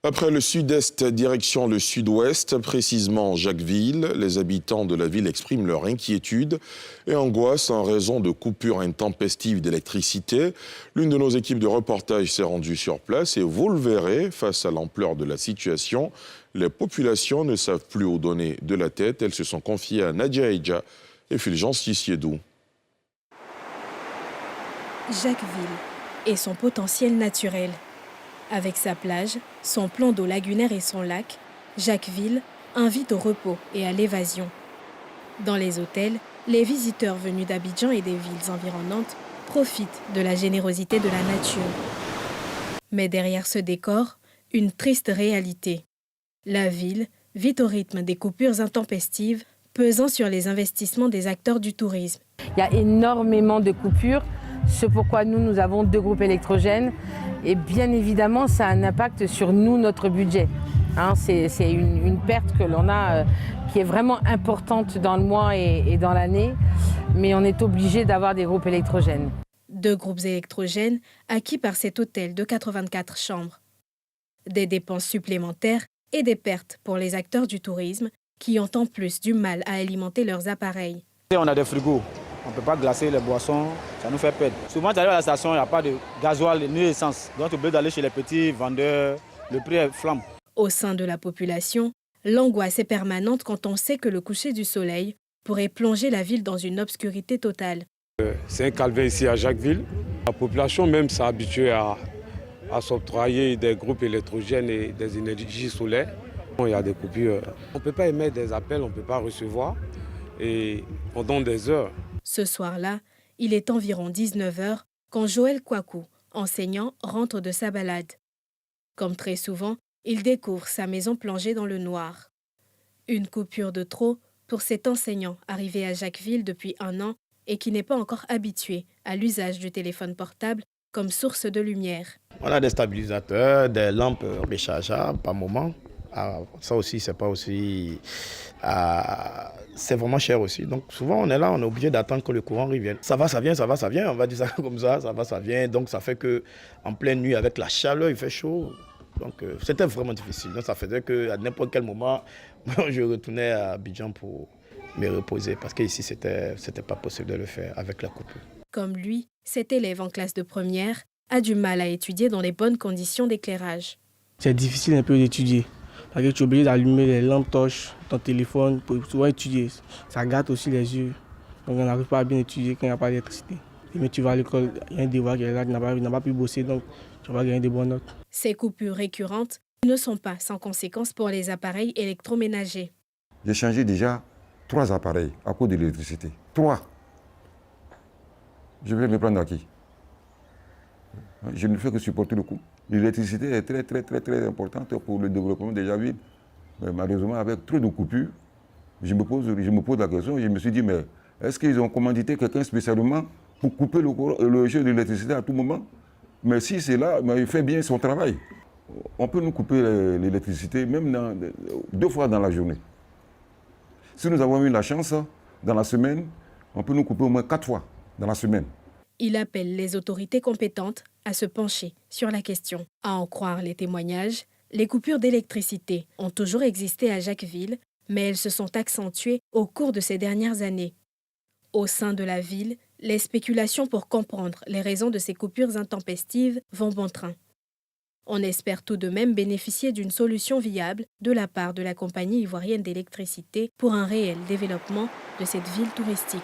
Après le sud-est, direction le sud-ouest, précisément Jacquesville, les habitants de la ville expriment leur inquiétude et angoisse en raison de coupures intempestives d'électricité. L'une de nos équipes de reportage s'est rendue sur place et vous le verrez, face à l'ampleur de la situation, les populations ne savent plus où donner de la tête. Elles se sont confiées à Nadia Eidja et Fulgence Tissiédou. Jacquesville et son potentiel naturel. Avec sa plage, son plan d'eau lagunaire et son lac, Jacquesville invite au repos et à l'évasion. Dans les hôtels, les visiteurs venus d'Abidjan et des villes environnantes profitent de la générosité de la nature. Mais derrière ce décor, une triste réalité. La ville vit au rythme des coupures intempestives pesant sur les investissements des acteurs du tourisme. Il y a énormément de coupures, c'est pourquoi nous avons 2 groupes électrogènes. Et bien évidemment, ça a un impact sur nous, notre budget. C'est une perte que l'on a qui est vraiment importante dans le mois et dans l'année. Mais on est obligé d'avoir des groupes électrogènes. 2 groupes électrogènes acquis par cet hôtel de 84 chambres. Des dépenses supplémentaires et des pertes pour les acteurs du tourisme qui ont en plus du mal à alimenter leurs appareils. On a des frigos. On ne peut pas glacer les boissons, ça nous fait perdre. Souvent, tu arrives à la station, il n'y a pas de gasoil ni d'essence. Donc, tu es obligé d'aller chez les petits vendeurs, le prix est flamme. Au sein de la population, l'angoisse est permanente quand on sait que le coucher du soleil pourrait plonger la ville dans une obscurité totale. C'est un calvaire ici à Jacquesville. La population même s'est habituée à s'octroyer des groupes électrogènes et des énergies solaires. Il y a des coupures. On ne peut pas émettre des appels, on ne peut pas recevoir et pendant des heures. Ce soir-là, il est environ 19 h quand Joël Kouakou, enseignant, rentre de sa balade. Comme très souvent, il découvre sa maison plongée dans le noir. Une coupure de trop pour cet enseignant arrivé à Jacquesville depuis 1 an et qui n'est pas encore habitué à l'usage du téléphone portable comme source de lumière. On a des stabilisateurs, des lampes rechargeables par moment. Ça aussi, c'est pas aussi... c'est vraiment cher aussi. Donc souvent, on est là, on est obligé d'attendre que le courant revienne. Ça va, ça vient, ça va, ça vient. On va dire ça comme ça va, ça vient. Donc ça fait qu'en pleine nuit, avec la chaleur, il fait chaud. Donc c'était vraiment difficile. Donc ça faisait qu'à n'importe quel moment, je retournais à Abidjan pour me reposer. Parce qu'ici, c'était pas possible de le faire avec la coupure. Comme lui, cet élève en classe de première a du mal à étudier dans les bonnes conditions d'éclairage. C'est difficile un peu d'étudier. Parce que tu es obligé d'allumer les lampes torches, ton téléphone pour pouvoir étudier. Ça gâte aussi les yeux. Donc on n'arrive pas à bien étudier quand il n'y a pas d'électricité. Mais tu vas à l'école, il y a un devoir qui est là, tu n'as pas pu bosser, donc tu vas gagner des bonnes notes. Ces coupures récurrentes ne sont pas sans conséquences pour les appareils électroménagers. J'ai changé déjà 3 appareils à cause de l'électricité. 3. Je vais me prendre à qui? Je ne fais que supporter le coût. L'électricité est très importante pour le développement des villes. Mais malheureusement, avec trop de coupures, je me pose la question, je me suis dit, mais est-ce qu'ils ont commandité quelqu'un spécialement pour couper le jeu de l'électricité à tout moment? Mais si c'est là, il fait bien son travail. On peut nous couper l'électricité même 2 fois dans la journée. Si nous avons eu la chance, dans la semaine, on peut nous couper au moins 4 fois dans la semaine. Il appelle les autorités compétentes à se pencher sur la question. À en croire les témoignages, les coupures d'électricité ont toujours existé à Jacquesville, mais elles se sont accentuées au cours de ces dernières années. Au sein de la ville, les spéculations pour comprendre les raisons de ces coupures intempestives vont bon train. On espère tout de même bénéficier d'une solution viable de la part de la compagnie ivoirienne d'électricité pour un réel développement de cette ville touristique.